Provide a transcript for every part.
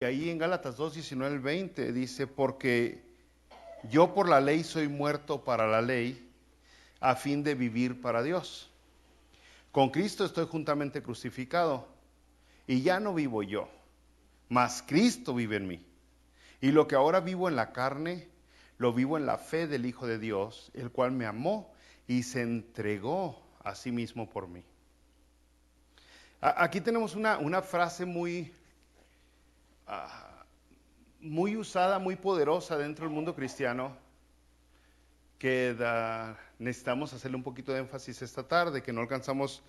Y ahí en Gálatas 2, 19 al 20 dice, porque yo por la ley soy muerto para la ley, a fin de vivir para Dios. Con Cristo estoy juntamente crucificado, y ya no vivo yo, mas Cristo vive en mí. Y lo que ahora vivo en la carne, lo vivo en la fe del Hijo de Dios, el cual me amó y se entregó a sí mismo por mí. Aquí tenemos una frase muy usada, muy poderosa dentro del mundo cristiano, que necesitamos hacerle un poquito de énfasis esta tarde, que no alcanzamos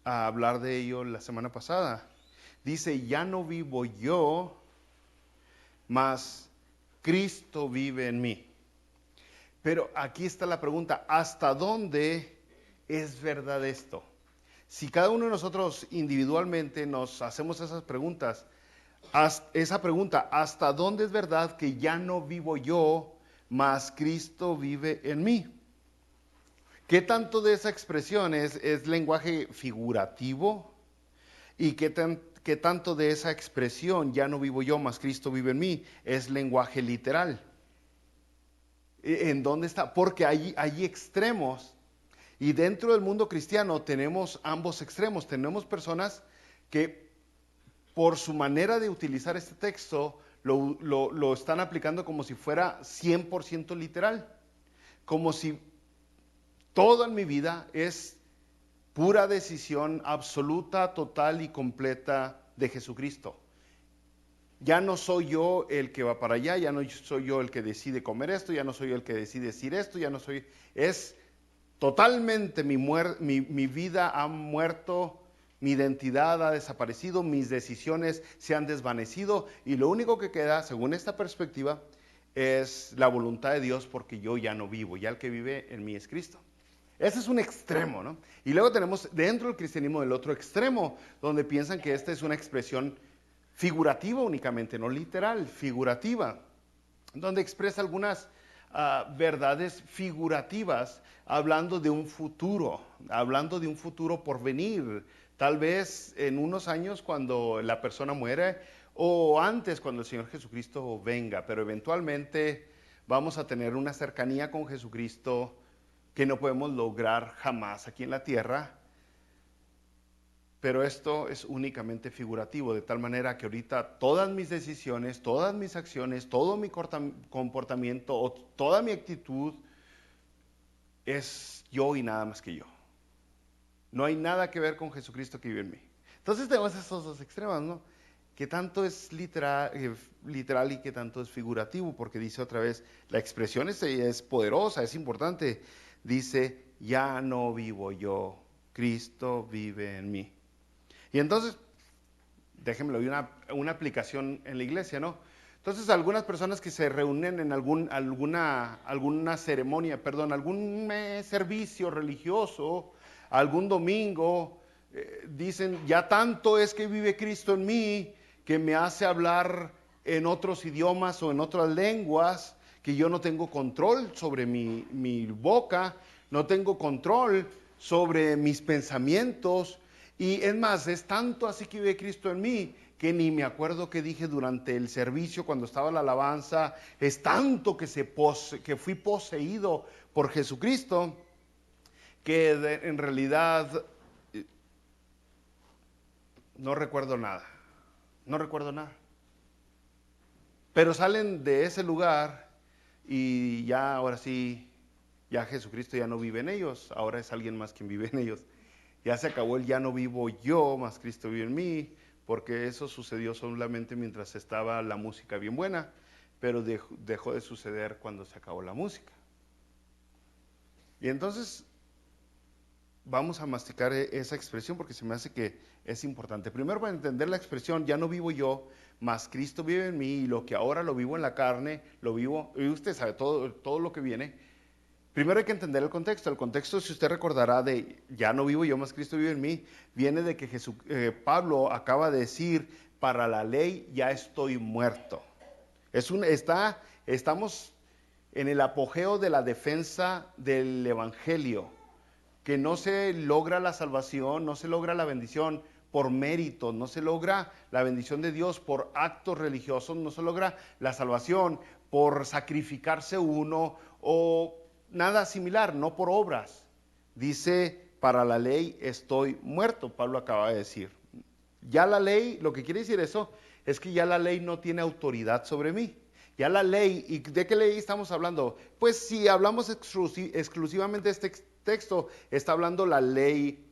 a hablar de ello la semana pasada. Dice, ya no vivo yo, mas Cristo vive en mí. Pero aquí está la pregunta, ¿hasta dónde es verdad esto? Si cada uno de nosotros individualmente nos hacemos esas preguntas, esa pregunta, ¿hasta dónde es verdad que ya no vivo yo, mas Cristo vive en mí? ¿Qué tanto de esa expresión es lenguaje figurativo? ¿Y qué tanto de esa expresión, ya no vivo yo, mas Cristo vive en mí, es lenguaje literal? ¿En dónde está? Porque hay extremos. Y dentro del mundo cristiano tenemos ambos extremos. Tenemos personas que por su manera de utilizar este texto lo están aplicando como si fuera 100% literal. Como si todo en mi vida es pura decisión absoluta, total y completa de Jesucristo. Ya no soy yo el que va para allá, ya no soy yo el que decide comer esto, ya no soy yo el que decide decir esto, ya no soy... Es totalmente mi vida ha muerto, mi identidad ha desaparecido, mis decisiones se han desvanecido y lo único que queda, según esta perspectiva, es la voluntad de Dios porque yo ya no vivo, ya el que vive en mí es Cristo. Ese es un extremo, ¿no? Y luego tenemos dentro del cristianismo el otro extremo, donde piensan que esta es una expresión figurativa únicamente, no literal, figurativa, donde expresa algunas verdades figurativas, hablando de un futuro por venir, tal vez en unos años cuando la persona muere, o antes cuando el Señor Jesucristo venga, pero eventualmente vamos a tener una cercanía con Jesucristo que no podemos lograr jamás aquí en la tierra, pero esto es únicamente figurativo, de tal manera que ahorita todas mis decisiones, todas mis acciones, todo mi comportamiento o toda mi actitud es yo y nada más que yo. No hay nada que ver con Jesucristo que vive en mí. Entonces tenemos estos dos extremos, ¿no? Que tanto es literal y que tanto es figurativo, porque dice otra vez, la expresión es poderosa, es importante. Dice, ya no vivo yo, Cristo vive en mí. Y entonces, déjenme ver una aplicación en la iglesia, ¿no? Entonces, algunas personas que se reúnen en alguna ceremonia, perdón, algún servicio religioso, algún domingo, dicen, ya tanto es que vive Cristo en mí, que me hace hablar en otros idiomas o en otras lenguas, que yo no tengo control sobre mi boca, no tengo control sobre mis pensamientos. Y es más, es tanto así que vive Cristo en mí, que ni me acuerdo qué dije durante el servicio cuando estaba la alabanza. Es tanto que fui poseído por Jesucristo, que en realidad no recuerdo nada. No recuerdo nada. Pero salen de ese lugar y ya ahora sí, ya Jesucristo ya no vive en ellos, ahora es alguien más quien vive en ellos. Ya se acabó el ya no vivo yo, más Cristo vive en mí, porque eso sucedió solamente mientras estaba la música bien buena, pero dejó de suceder cuando se acabó la música. Y entonces vamos a masticar esa expresión porque se me hace que es importante. Primero, para entender la expresión, ya no vivo yo, mas Cristo vive en mí, y lo que ahora lo vivo en la carne, lo vivo, y usted sabe todo lo que viene. Primero hay que entender el contexto. El contexto, si usted recordará, de ya no vivo yo, mas Cristo vive en mí, viene de que Pablo acaba de decir, para la ley ya estoy muerto. Estamos en el apogeo de la defensa del evangelio, que no se logra la salvación, no se logra la bendición por mérito, no se logra la bendición de Dios por actos religiosos, no se logra la salvación por sacrificarse uno o nada similar, no por obras. Dice, para la ley estoy muerto, Pablo acaba de decir. Ya la ley, lo que quiere decir eso, es que ya la ley no tiene autoridad sobre mí. Ya la ley, ¿y de qué ley estamos hablando? Pues si hablamos exclusivamente de este texto, está hablando la ley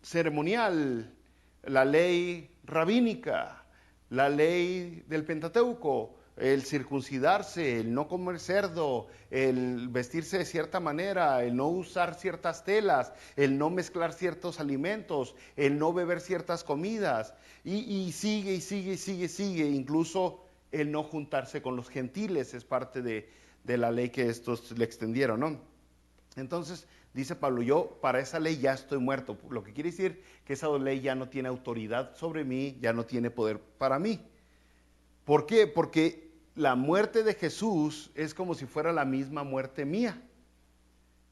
ceremonial, la ley rabínica, la ley del Pentateuco, el circuncidarse, el no comer cerdo, el vestirse de cierta manera, el no usar ciertas telas, el no mezclar ciertos alimentos, el no beber ciertas comidas, y sigue, y sigue, y sigue, sigue, incluso el no juntarse con los gentiles es parte de la ley que estos le extendieron, ¿no? Entonces, dice Pablo, yo para esa ley ya estoy muerto, lo que quiere decir que esa ley ya no tiene autoridad sobre mí, ya no tiene poder para mí. ¿Por qué? Porque la muerte de Jesús es como si fuera la misma muerte mía.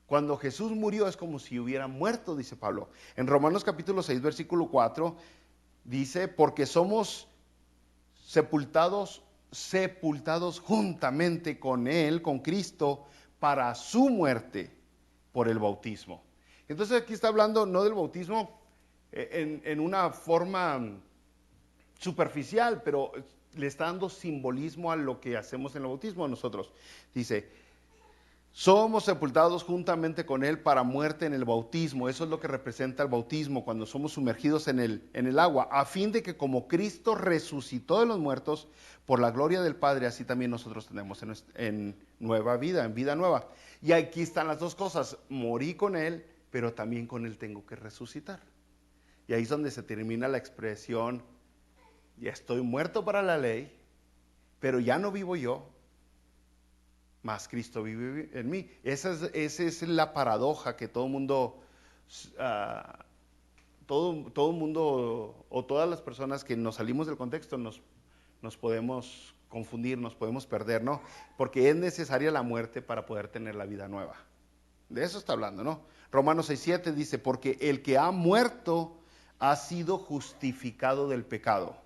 Cuando Jesús murió es como si hubiera muerto, dice Pablo. En Romanos capítulo 6, versículo 4, dice, porque somos sepultados juntamente con Él, con Cristo, para su muerte por el bautismo. Entonces aquí está hablando no del bautismo en una forma superficial, pero le está dando simbolismo a lo que hacemos en el bautismo nosotros. Dice, somos sepultados juntamente con Él para muerte en el bautismo. Eso es lo que representa el bautismo, cuando somos sumergidos en el agua, a fin de que como Cristo resucitó de los muertos por la gloria del Padre, así también nosotros tenemos en nueva vida, en vida nueva. Y aquí están las dos cosas, morí con Él, pero también con Él tengo que resucitar. Y ahí es donde se termina la expresión, ya estoy muerto para la ley, pero ya no vivo yo, más Cristo vive en mí. Esa es la paradoja que todo mundo, todo mundo o todas las personas que nos salimos del contexto nos podemos confundir, nos podemos perder, ¿no? Porque es necesaria la muerte para poder tener la vida nueva. De eso está hablando, ¿no? Romanos 6:7 dice, porque el que ha muerto ha sido justificado del pecado.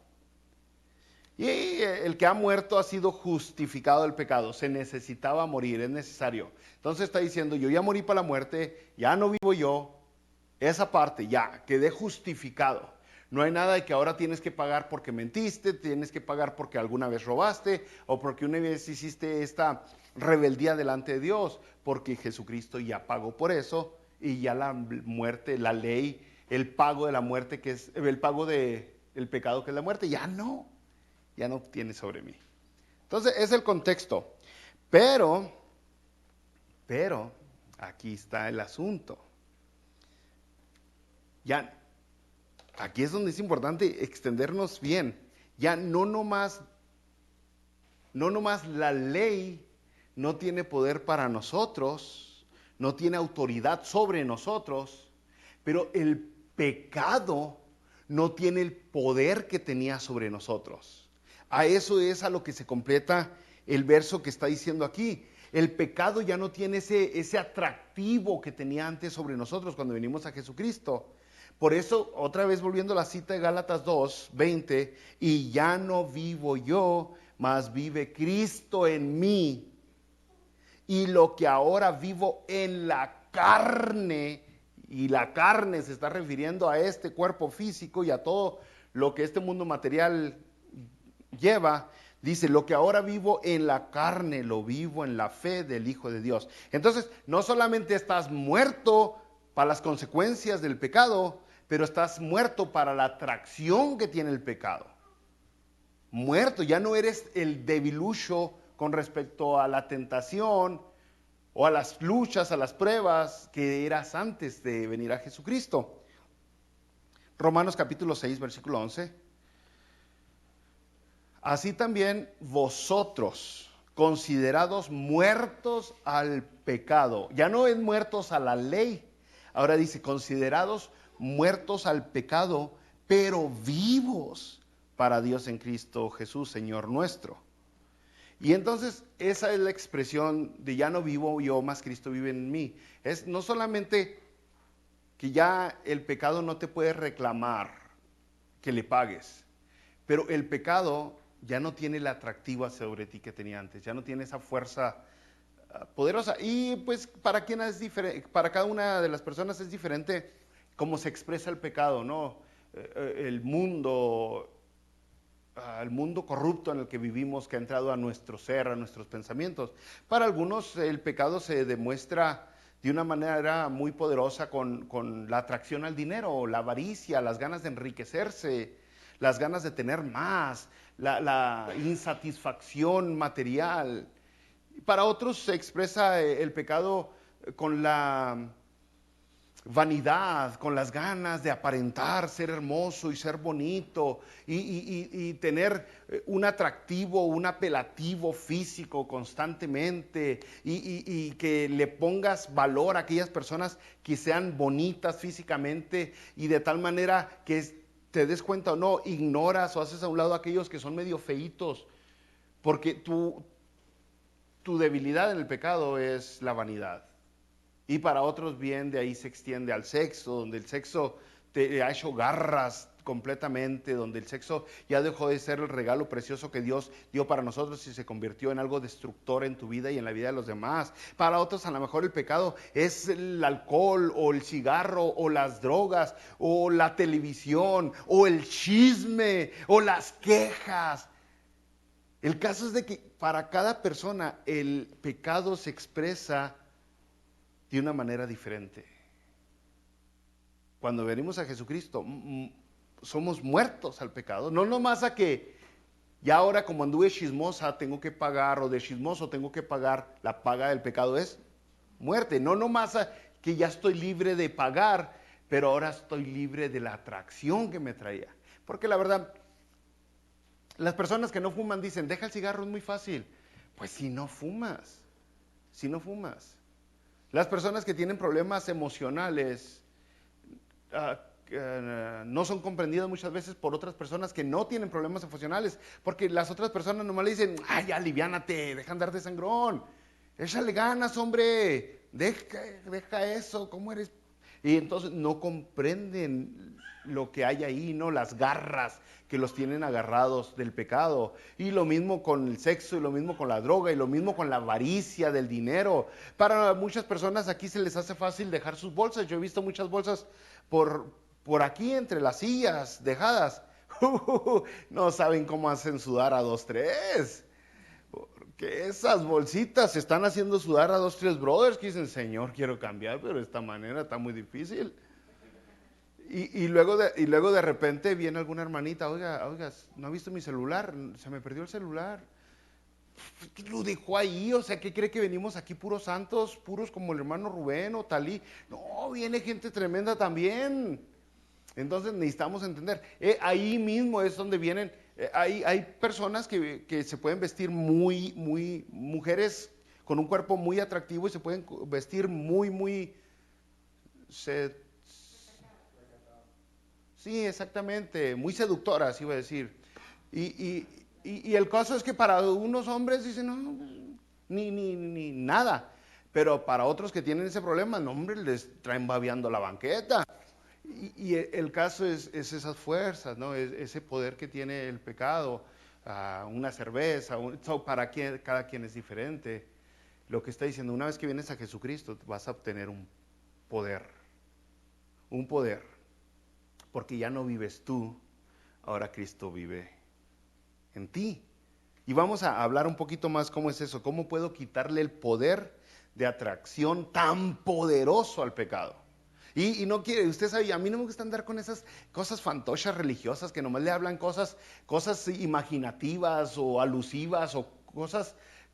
Y el que ha muerto ha sido justificado del pecado. Se necesitaba morir, es necesario. Entonces está diciendo, yo ya morí para la muerte, ya no vivo yo. Esa parte ya, quedé justificado. No hay nada de que ahora tienes que pagar porque mentiste, tienes que pagar porque alguna vez robaste o porque una vez hiciste esta rebeldía delante de Dios, porque Jesucristo ya pagó por eso y ya la muerte, la ley, el pago de la muerte, que es el pago del pecado que es la muerte, ya no tiene sobre mí. Entonces es el contexto. Pero, aquí está el asunto. Ya, aquí es donde es importante extendernos bien. Ya no nomás la ley no tiene poder para nosotros, no tiene autoridad sobre nosotros, pero el pecado no tiene el poder que tenía sobre nosotros. A eso es a lo que se completa el verso que está diciendo aquí. El pecado ya no tiene ese atractivo que tenía antes sobre nosotros cuando venimos a Jesucristo. Por eso, otra vez volviendo a la cita de Gálatas 2:20, y ya no vivo yo, mas vive Cristo en mí. Y lo que ahora vivo en la carne, y la carne se está refiriendo a este cuerpo físico y a todo lo que este mundo material lleva, dice, lo que ahora vivo en la carne, lo vivo en la fe del Hijo de Dios. Entonces, no solamente estás muerto para las consecuencias del pecado, pero estás muerto para la atracción que tiene el pecado. Muerto, ya no eres el debilucho con respecto a la tentación o a las luchas, a las pruebas que eras antes de venir a Jesucristo. Romanos capítulo 6, versículo 11. Así también vosotros, considerados muertos al pecado, ya no es muertos a la ley, ahora dice considerados muertos al pecado, pero vivos para Dios en Cristo Jesús, Señor nuestro. Y entonces esa es la expresión de ya no vivo yo, más Cristo vive en mí. Es no solamente que ya el pecado no te puede reclamar que le pagues, pero el pecado ya no tiene el atractivo sobre ti que tenía antes, ya no tiene esa fuerza poderosa. Y pues para quien es diferente, para cada una de las personas es diferente cómo se expresa el pecado, ¿no? El mundo, al mundo corrupto en el que vivimos, que ha entrado a nuestro ser, a nuestros pensamientos. Para algunos el pecado se demuestra de una manera muy poderosa con la atracción al dinero, la avaricia, las ganas de enriquecerse, las ganas de tener más, la insatisfacción material. Para otros se expresa el pecado con la vanidad, con las ganas de aparentar ser hermoso y ser bonito y tener un atractivo, un apelativo físico constantemente y que le pongas valor a aquellas personas que sean bonitas físicamente y de tal manera que te des cuenta o no, ignoras o haces a un lado a aquellos que son medio feitos, porque tu debilidad en el pecado es la vanidad. Y para otros bien de ahí se extiende al sexo, donde el sexo te ha hecho garras completamente, donde el sexo ya dejó de ser el regalo precioso que Dios dio para nosotros y se convirtió en algo destructor en tu vida y en la vida de los demás. Para otros a lo mejor el pecado es el alcohol o el cigarro o las drogas o la televisión o el chisme o las quejas. El caso es de que para cada persona el pecado se expresa de una manera diferente. Cuando venimos a Jesucristo, somos muertos al pecado, no nomás a que ya ahora como anduve chismosa tengo que pagar, o de chismoso tengo que pagar, la paga del pecado es muerte, no nomás a que ya estoy libre de pagar, pero ahora estoy libre de la atracción que me traía. Porque la verdad, las personas que no fuman dicen, deja el cigarro, es muy fácil. Pues si no fumas, si no fumas. Las personas que tienen problemas emocionales no son comprendidas muchas veces por otras personas que no tienen problemas emocionales, porque las otras personas nomás le dicen, ay, aliviánate, deja andar de sangrón, échale ganas, hombre, deja eso, ¿cómo eres? Y entonces no comprenden lo que hay ahí, ¿no? Las garras que los tienen agarrados del pecado. Y lo mismo con el sexo, y lo mismo con la droga, y lo mismo con la avaricia del dinero. Para muchas personas aquí se les hace fácil dejar sus bolsas. Yo he visto muchas bolsas por aquí entre las sillas dejadas. No saben cómo hacen sudar a 2, 3. Que esas bolsitas están haciendo sudar a 2, 3 brothers que dicen, Señor, quiero cambiar, pero de esta manera está muy difícil. Y luego de repente viene alguna hermanita, oiga, ¿no ha visto mi celular? Se me perdió el celular. Lo dejó ahí, o sea, ¿qué cree que venimos aquí puros santos, puros como el hermano Rubén o Talí? No, viene gente tremenda también. Entonces necesitamos entender, ahí mismo es donde vienen, hay personas que se pueden vestir mujeres con un cuerpo muy atractivo y se pueden vestir sí, exactamente, muy seductoras, iba a decir. Y el caso es que para unos hombres dicen, no, ni nada. Pero para otros que tienen ese problema, no, hombre, les traen babeando la banqueta. Y el caso es esas fuerzas, ¿no? Ese poder que tiene el pecado, una cerveza, para cada quien es diferente. Lo que está diciendo, una vez que vienes a Jesucristo, vas a obtener un poder, porque ya no vives tú, ahora Cristo vive en ti. Y vamos a hablar un poquito más cómo es eso, cómo puedo quitarle el poder de atracción tan poderoso al pecado. Y no quiere, usted sabe, a mí no me gusta andar con esas cosas fantochas religiosas que nomás le hablan cosas imaginativas o alusivas o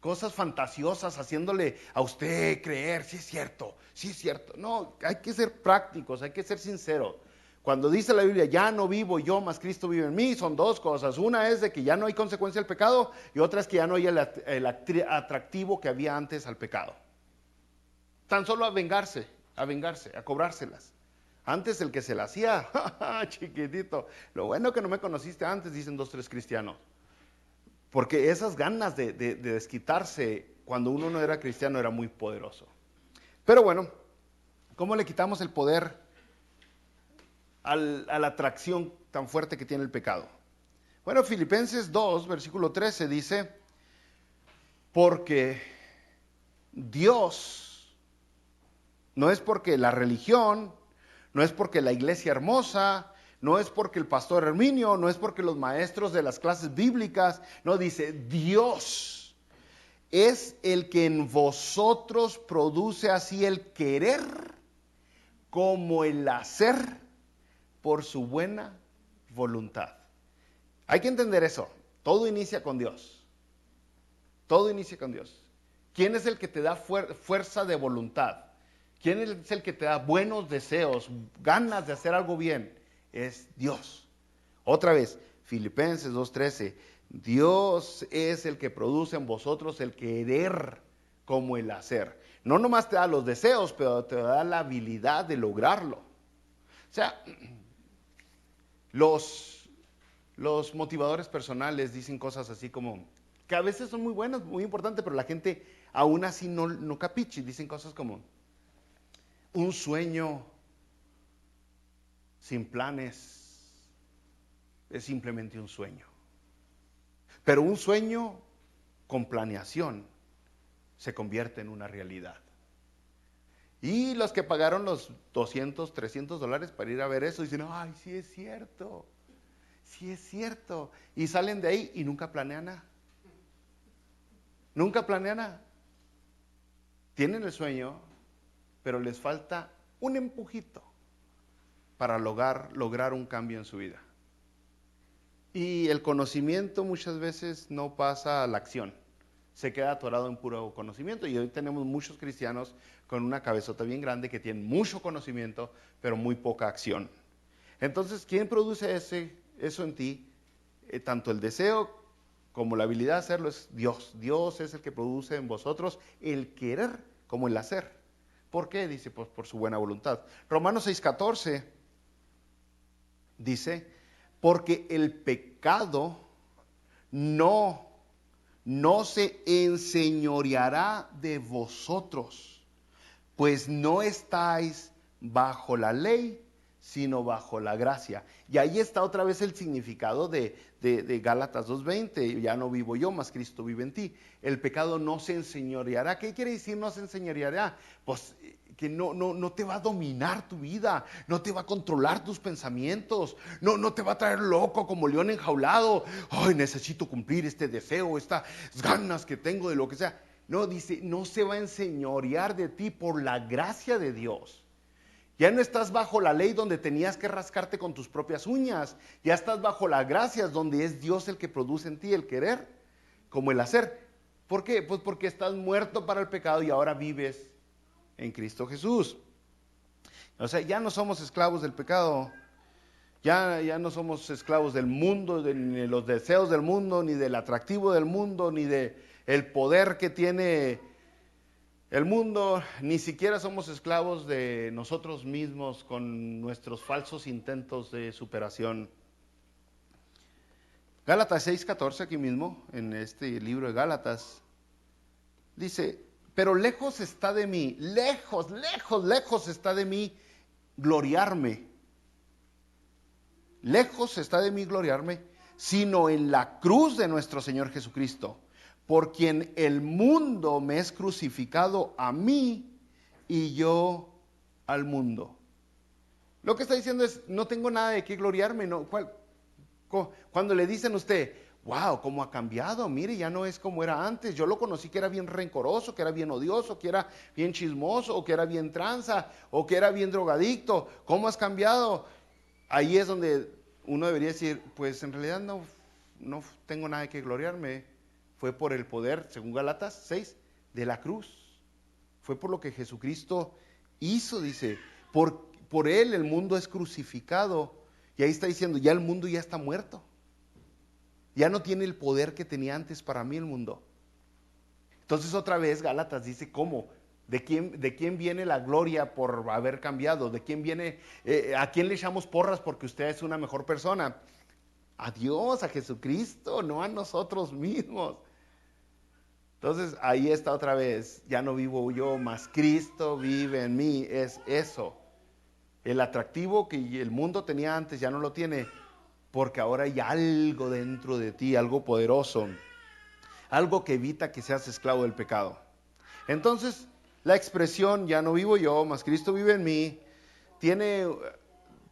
cosas fantasiosas, haciéndole a usted creer, sí es cierto, sí es cierto. No, hay que ser prácticos, hay que ser sinceros. Cuando dice la Biblia, ya no vivo yo, mas Cristo vive en mí, son dos cosas. Una es de que ya no hay consecuencia al pecado y otra es que ya no hay el atractivo que había antes al pecado. Tan solo a vengarse, a cobrárselas. Antes el que se la hacía, chiquitito. Lo bueno que no me conociste antes, dicen 2, 3 cristianos. Porque esas ganas de desquitarse cuando uno no era cristiano era muy poderoso. Pero bueno, ¿cómo le quitamos el poder a la atracción tan fuerte que tiene el pecado. Bueno, Filipenses 2, versículo 13 dice, porque Dios, no es porque la religión, no es porque la iglesia hermosa, no es porque el pastor Herminio, no es porque los maestros de las clases bíblicas, no, dice Dios es el que en vosotros produce así el querer como el hacer por su buena voluntad. Hay que entender eso. Todo inicia con Dios. Todo inicia con Dios. ¿Quién es el que te da fuerza de voluntad? ¿Quién es el que te da buenos deseos, ganas de hacer algo bien? Es Dios. Otra vez, Filipenses 2:13. Dios es el que produce en vosotros el querer como el hacer. No nomás te da los deseos, pero te da la habilidad de lograrlo. O sea, los motivadores personales dicen cosas así como, que a veces son muy buenas, muy importantes, pero la gente aún así no capiche. Dicen cosas como, un sueño sin planes es simplemente un sueño. Pero un sueño con planeación se convierte en una realidad. Y los que pagaron los $200, $300 para ir a ver eso, dicen, ay, sí es cierto. Sí es cierto. Y salen de ahí y nunca planean nada. Nunca planean nada. Tienen el sueño, pero les falta un empujito para lograr un cambio en su vida. Y el conocimiento muchas veces no pasa a la acción. Se queda atorado en puro conocimiento. Y hoy tenemos muchos cristianos con una cabezota bien grande que tienen mucho conocimiento, pero muy poca acción. Entonces, ¿quién produce eso en ti? Tanto el deseo como la habilidad de hacerlo es Dios. Dios es el que produce en vosotros el querer como el hacer. ¿Por qué? Dice, pues por su buena voluntad. Romanos 6:14 dice, porque el pecado no se enseñoreará de vosotros, pues no estáis bajo la ley, sino bajo la gracia. Y ahí está otra vez el significado de Gálatas 2:20, ya no vivo yo, mas Cristo vive en ti. El pecado no se enseñoreará. ¿Qué quiere decir no se enseñoreará? Pues que no te va a dominar tu vida, no te va a controlar tus pensamientos, no te va a traer loco como león enjaulado. Ay, necesito cumplir este deseo, estas ganas que tengo de lo que sea. No, dice, no se va a enseñorear de ti por la gracia de Dios. Ya no estás bajo la ley donde tenías que rascarte con tus propias uñas. Ya estás bajo la gracia donde es Dios el que produce en ti el querer como el hacer. ¿Por qué? Pues porque estás muerto para el pecado y ahora vives en Cristo Jesús. O sea, ya no somos esclavos del pecado. Ya no somos esclavos del mundo, ni de los deseos del mundo, ni del atractivo del mundo, ni del poder que tiene el mundo. Ni siquiera somos esclavos de nosotros mismos con nuestros falsos intentos de superación. Gálatas 6:14, aquí mismo, en este libro de Gálatas, dice, pero lejos está de mí, lejos está de mí gloriarme. Lejos está de mí gloriarme, sino en la cruz de nuestro Señor Jesucristo, por quien el mundo me es crucificado a mí y yo al mundo. Lo que está diciendo es, no tengo nada de qué gloriarme. No. Cuando le dicen a usted, wow, cómo ha cambiado, mire, ya no es como era antes. Yo lo conocí que era bien rencoroso, que era bien odioso, que era bien chismoso, o que era bien tranza, o que era bien drogadicto. ¿Cómo has cambiado? Ahí es donde uno debería decir, pues en realidad no tengo nada de qué gloriarme. Fue por el poder, según Gálatas 6, de la cruz. Fue por lo que Jesucristo hizo, dice. Por él el mundo es crucificado. Y ahí está diciendo, ya el mundo ya está muerto. Ya no tiene el poder que tenía antes para mí el mundo. Entonces otra vez Gálatas dice, ¿cómo? ¿De quién viene la gloria por haber cambiado? ¿De quién viene? ¿A quién le echamos porras porque usted es una mejor persona? A Dios, a Jesucristo, no a nosotros mismos. Entonces ahí está otra vez, ya no vivo yo, mas Cristo vive en mí, es eso. El atractivo que el mundo tenía antes ya no lo tiene, porque ahora hay algo dentro de ti, algo poderoso, algo que evita que seas esclavo del pecado. Entonces, la expresión ya no vivo yo, mas Cristo vive en mí,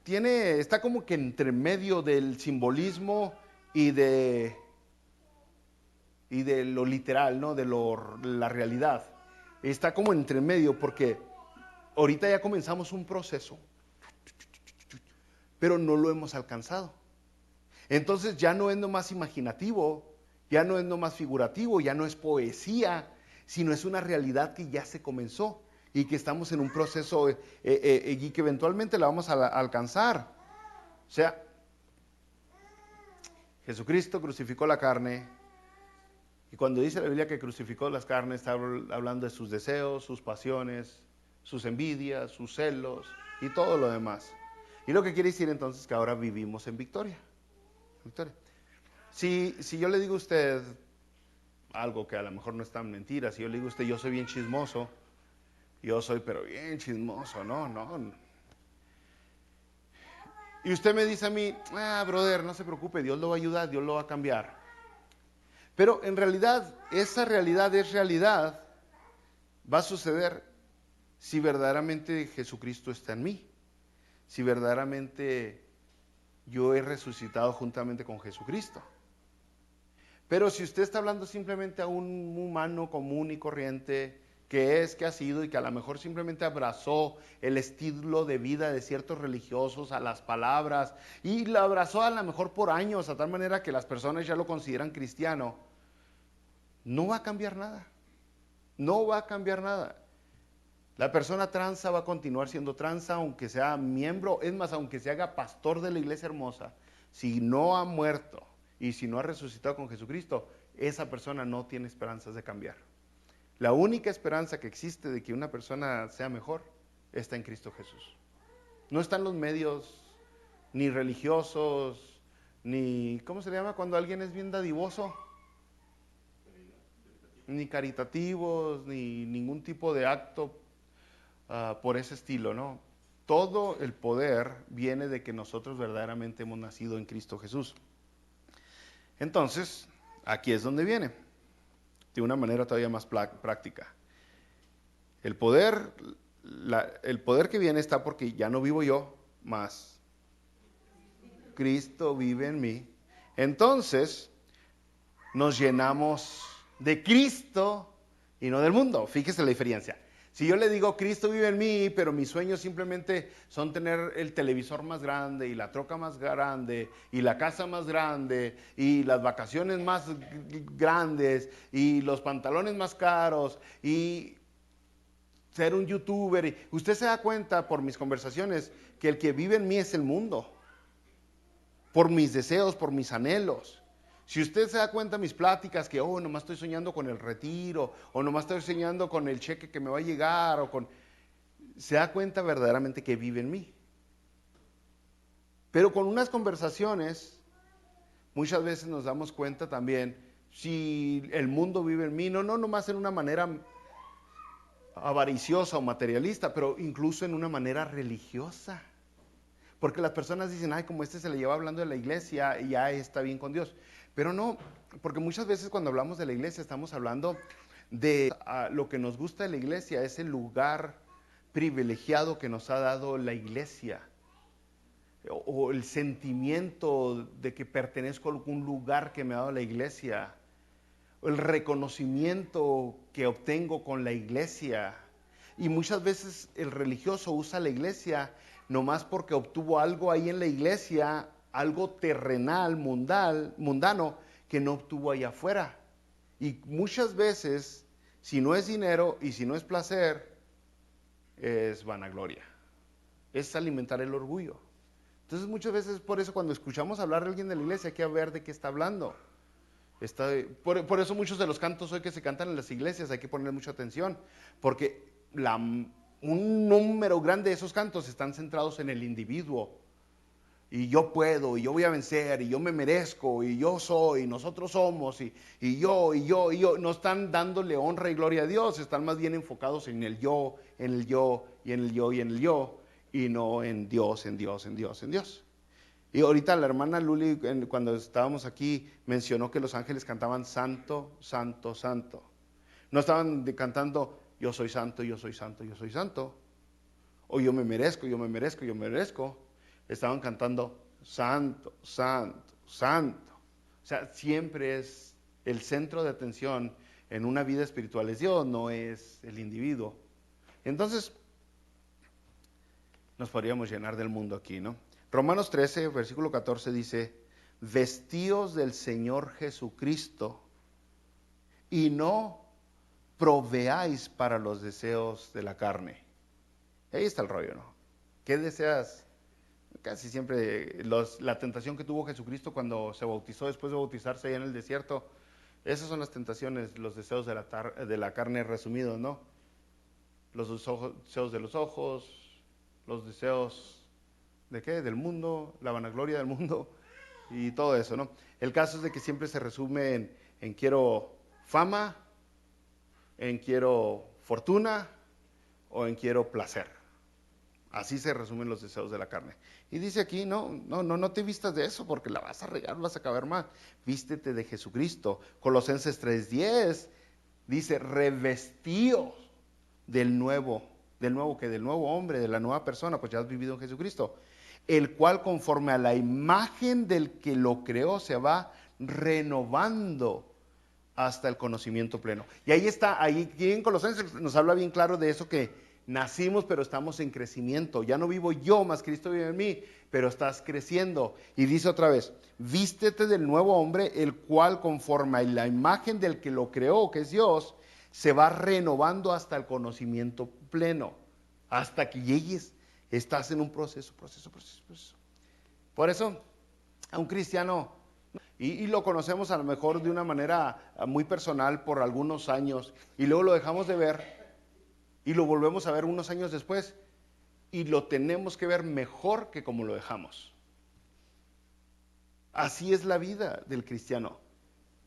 está como que entre medio del simbolismo y de lo literal, ¿no? La realidad. Está como entre medio porque ahorita ya comenzamos un proceso, pero no lo hemos alcanzado. Entonces ya no es nomás imaginativo, ya no es nomás figurativo, ya no es poesía, sino es una realidad que ya se comenzó y que estamos en un proceso y que eventualmente la vamos a alcanzar. O sea, Jesucristo crucificó la carne, y cuando dice la Biblia que crucificó las carnes, está hablando de sus deseos, sus pasiones, sus envidias, sus celos y todo lo demás. Y lo que quiere decir entonces que ahora vivimos en victoria. Si yo le digo a usted algo que a lo mejor no es tan mentira, si yo le digo a usted, yo soy bien chismoso, yo soy pero bien chismoso, no. Y usted me dice a mí, brother, no se preocupe, Dios lo va a ayudar, Dios lo va a cambiar. Pero en realidad, esa realidad es realidad, va a suceder si verdaderamente Jesucristo está en mí, si verdaderamente yo he resucitado juntamente con Jesucristo. Pero si usted está hablando simplemente a un humano común y corriente, que ha sido y que a lo mejor simplemente abrazó el estilo de vida de ciertos religiosos, a las palabras, y lo abrazó a lo mejor por años, a tal manera que las personas ya lo consideran cristiano, no va a cambiar nada. No va a cambiar nada. La persona transa va a continuar siendo transa, aunque sea miembro, es más, aunque se haga pastor de la iglesia hermosa, si no ha muerto y si no ha resucitado con Jesucristo, esa persona no tiene esperanzas de cambiar. La única esperanza que existe de que una persona sea mejor está en Cristo Jesús. No están los medios, ni religiosos, ni, ¿cómo se llama cuando alguien es bien dadivoso? Ni caritativos, ni ningún tipo de acto por ese estilo, ¿no? Todo el poder viene de que nosotros verdaderamente hemos nacido en Cristo Jesús. Entonces, aquí es donde viene, de una manera todavía más práctica. El poder que viene está porque ya no vivo yo, más Cristo vive en mí. Entonces, nos llenamos de Cristo y no del mundo. Fíjese la diferencia. Si yo le digo, Cristo vive en mí, pero mis sueños simplemente son tener el televisor más grande y la troca más grande y la casa más grande y las vacaciones más grandes y los pantalones más caros y ser un youtuber. Usted se da cuenta por mis conversaciones que el que vive en mí es el mundo, por mis deseos, por mis anhelos. Si usted se da cuenta de mis pláticas que, nomás estoy soñando con el retiro, o nomás estoy soñando con el cheque que me va a llegar, se da cuenta verdaderamente que vive en mí. Pero con unas conversaciones, muchas veces nos damos cuenta también, si el mundo vive en mí, no nomás en una manera avariciosa o materialista, pero incluso en una manera religiosa. Porque las personas dicen, como se le lleva hablando de la iglesia y ya está bien con Dios. Pero no, porque muchas veces cuando hablamos de la iglesia estamos hablando de lo que nos gusta de la iglesia, es el lugar privilegiado que nos ha dado la iglesia. O el sentimiento de que pertenezco a algún lugar que me ha dado la iglesia. O el reconocimiento que obtengo con la iglesia. Y muchas veces el religioso usa la iglesia nomás porque obtuvo algo ahí en la iglesia, algo terrenal, mundano, que no obtuvo allá afuera. Y muchas veces, si no es dinero y si no es placer, es vanagloria. Es alimentar el orgullo. Entonces muchas veces por eso cuando escuchamos hablar de alguien de la iglesia hay que ver de qué está hablando. Por eso muchos de los cantos hoy que se cantan en las iglesias hay que poner mucha atención, porque un número grande de esos cantos están centrados en el individuo. Y yo puedo, y yo voy a vencer, y yo me merezco, y yo soy, y nosotros somos, y yo. No están dándole honra y gloria a Dios, están más bien enfocados en el yo, en el yo, y en el yo, y en el yo. y no en Dios, en Dios, en Dios, en Dios. Y ahorita la hermana Luli, cuando estábamos aquí, mencionó que los ángeles cantaban santo, santo, santo. No estaban cantando yo soy santo, yo soy santo, yo soy santo. O yo me merezco, yo me merezco, yo me merezco. Estaban cantando santo, santo, santo. O sea, siempre es el centro de atención en una vida espiritual es Dios, no es el individuo. Entonces, nos podríamos llenar del mundo aquí, ¿no? Romanos 13, versículo 14 dice, vestíos del Señor Jesucristo y no proveáis para los deseos de la carne. Ahí está el rollo, ¿no? ¿Qué deseas? Casi siempre la tentación que tuvo Jesucristo cuando se bautizó, después de bautizarse allá en el desierto, esas son las tentaciones, los deseos de la carne resumidos, ¿no? Los deseos de los ojos, los deseos ¿de qué? Del mundo, la vanagloria del mundo y todo eso, ¿no? El caso es de que siempre se resume en quiero fama, en quiero fortuna o en quiero placer. Así se resumen los deseos de la carne. Y dice aquí, no te vistas de eso porque la vas a regar, vas a acabar mal. Vístete de Jesucristo. Colosenses 3:10 dice, revestíos del nuevo hombre, de la nueva persona, pues ya has vivido en Jesucristo, el cual conforme a la imagen del que lo creó se va renovando hasta el conocimiento pleno. Y ahí está, ahí en Colosenses nos habla bien claro de eso, que nacimos pero estamos en crecimiento. Ya no vivo yo, más Cristo vive en mí, pero estás creciendo. Y dice otra vez, vístete del nuevo hombre, el cual conforme a la imagen del que lo creó, que es Dios, se va renovando hasta el conocimiento pleno. Hasta que llegues, estás en un proceso. Por eso, a un cristiano, y lo conocemos a lo mejor de una manera muy personal por algunos años, y luego lo dejamos de ver, y lo volvemos a ver unos años después, y lo tenemos que ver mejor que como lo dejamos. Así es la vida del cristiano.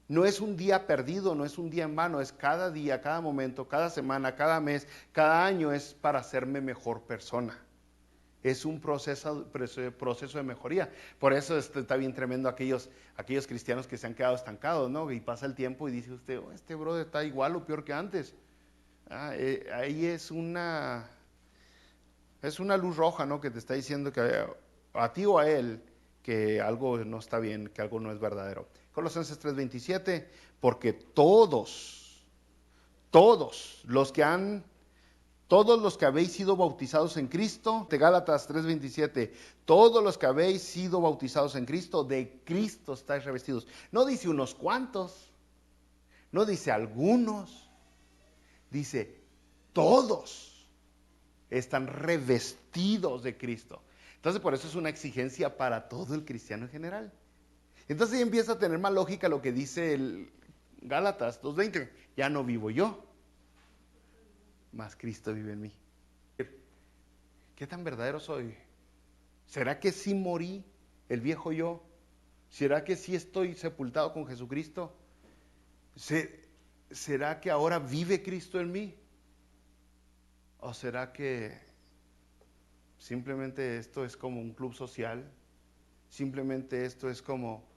No es un día perdido, no es un día en vano, es cada día, cada momento, cada semana, cada mes, cada año es para hacerme mejor persona. Es un proceso de mejoría. Por eso está bien tremendo aquellos cristianos que se han quedado estancados, ¿no? Y pasa el tiempo y dice usted, oh, este brother está igual o peor que antes. Ahí es una luz roja, ¿no? Que te está diciendo que a ti o a él que algo no está bien, que algo no es verdadero. Colosenses 3:27, porque todos los que habéis sido bautizados en Cristo, de Gálatas 3:27, todos los que habéis sido bautizados en Cristo, de Cristo estáis revestidos. No dice unos cuantos, no dice algunos, dice todos están revestidos de Cristo. Entonces por eso es una exigencia para todo el cristiano en general. Entonces ahí empieza a tener más lógica lo que dice el Gálatas 2:20, ya no vivo yo, mas Cristo vive en mí. ¿Qué tan verdadero soy? ¿Será que sí morí el viejo yo? ¿Será que sí estoy sepultado con Jesucristo? ¿Será que ahora vive Cristo en mí? ¿O será que simplemente esto es como un club social? Simplemente esto es como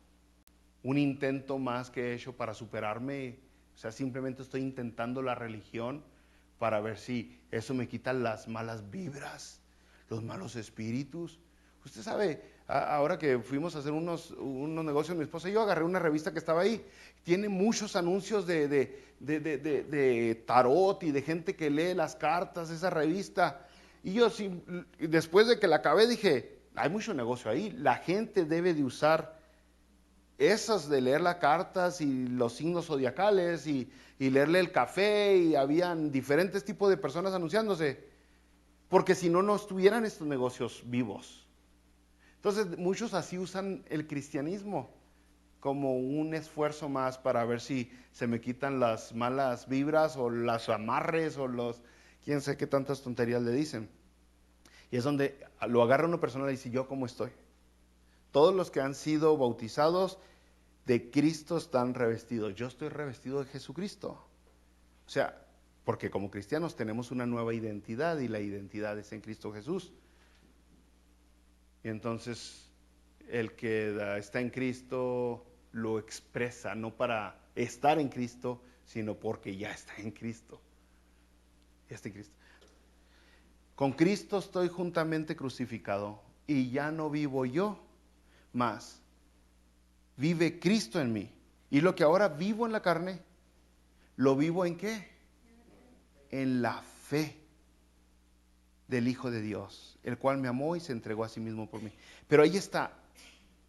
un intento más que he hecho para superarme. O sea, simplemente estoy intentando la religión para ver si eso me quita las malas vibras, los malos espíritus. Usted sabe, ahora que fuimos a hacer unos negocios, mi esposa y yo, agarré una revista que estaba ahí. Tiene muchos anuncios de tarot y de gente que lee las cartas, esa revista. Y yo, después de que la acabé, dije, hay mucho negocio ahí. La gente debe de usar esas de leer las cartas y los signos zodiacales y leerle el café, y habían diferentes tipos de personas anunciándose, porque si no, no estuvieran estos negocios vivos. Entonces muchos así usan el cristianismo como un esfuerzo más para ver si se me quitan las malas vibras o las amarres o quién sé qué tantas tonterías le dicen. Y es donde lo agarra una persona y dice, ¿yo cómo estoy? Todos los que han sido bautizados de Cristo están revestidos. Yo estoy revestido de Jesucristo. O sea, porque como cristianos tenemos una nueva identidad y la identidad es en Cristo Jesús. Y entonces el que está en Cristo lo expresa, no para estar en Cristo, sino porque ya está en Cristo. Ya está en Cristo. Con Cristo estoy juntamente crucificado y ya no vivo yo, mas vive Cristo en mí. Y lo que ahora vivo en la carne, ¿lo vivo en qué? En la fe del Hijo de Dios, el cual me amó y se entregó a sí mismo por mí. Pero ahí está,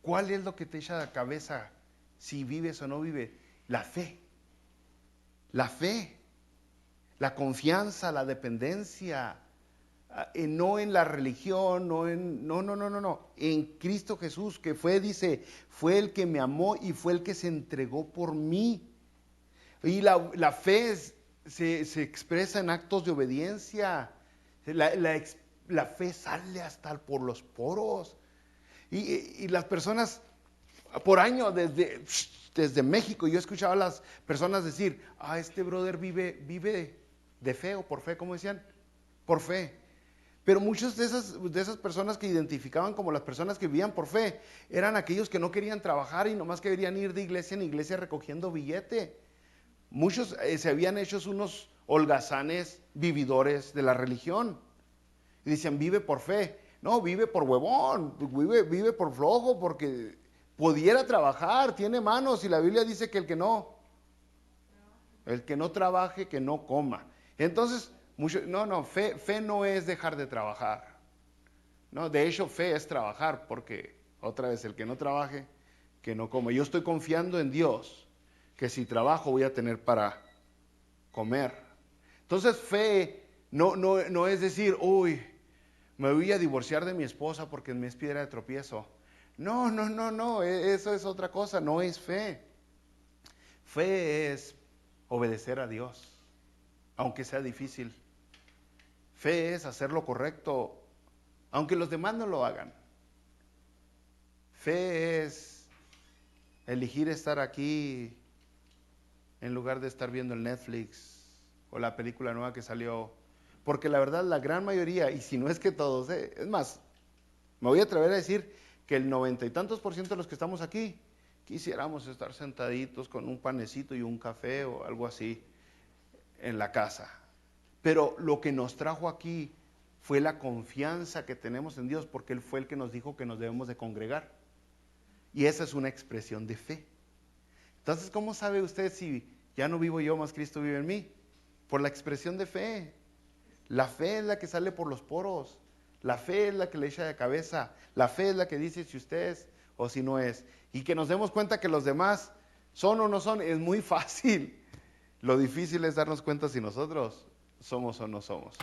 ¿cuál es lo que te echa la cabeza si vives o no vives? La fe, la confianza, la dependencia, no en la religión, no, en Cristo Jesús, que dice, fue el que me amó y fue el que se entregó por mí. Y la fe se expresa en actos de obediencia. La fe sale hasta por los poros. Y las personas, por años, desde México, yo escuchaba a las personas decir, este brother vive de fe o por fe, ¿cómo decían? Por fe. Pero muchas de esas personas que identificaban como las personas que vivían por fe, eran aquellos que no querían trabajar y nomás querían ir de iglesia en iglesia recogiendo billete. Muchos se habían hecho unos holgazanes vividores de la religión. Y decían, vive por fe. No, vive por huevón, vive por flojo, porque pudiera trabajar, tiene manos, y la Biblia dice que el que no trabaje, que no coma. Entonces, fe no es dejar de trabajar. No, de hecho, fe es trabajar, porque otra vez, el que no trabaje, que no coma. Yo estoy confiando en Dios, que si trabajo voy a tener para comer. Entonces, fe no es decir, me voy a divorciar de mi esposa porque me es piedra de tropiezo. No, eso es otra cosa, no es fe. Fe es obedecer a Dios, aunque sea difícil. Fe es hacer lo correcto, aunque los demás no lo hagan. Fe es elegir estar aquí en lugar de estar viendo el Netflix o la película nueva que salió. Porque la verdad, la gran mayoría, y si no es que todos, es más, me voy a atrever a decir que el 90 y tantos % de los que estamos aquí, quisiéramos estar sentaditos con un panecito y un café o algo así en la casa. Pero lo que nos trajo aquí fue la confianza que tenemos en Dios, porque Él fue el que nos dijo que nos debemos de congregar. Y esa es una expresión de fe. Entonces, ¿cómo sabe usted si ya no vivo yo, más Cristo vive en mí? Por la expresión de fe. La fe es la que sale por los poros. La fe es la que le echa de cabeza. La fe es la que dice si usted es o si no es. Y que nos demos cuenta que los demás son o no son, es muy fácil. Lo difícil es darnos cuenta si nosotros somos o no somos.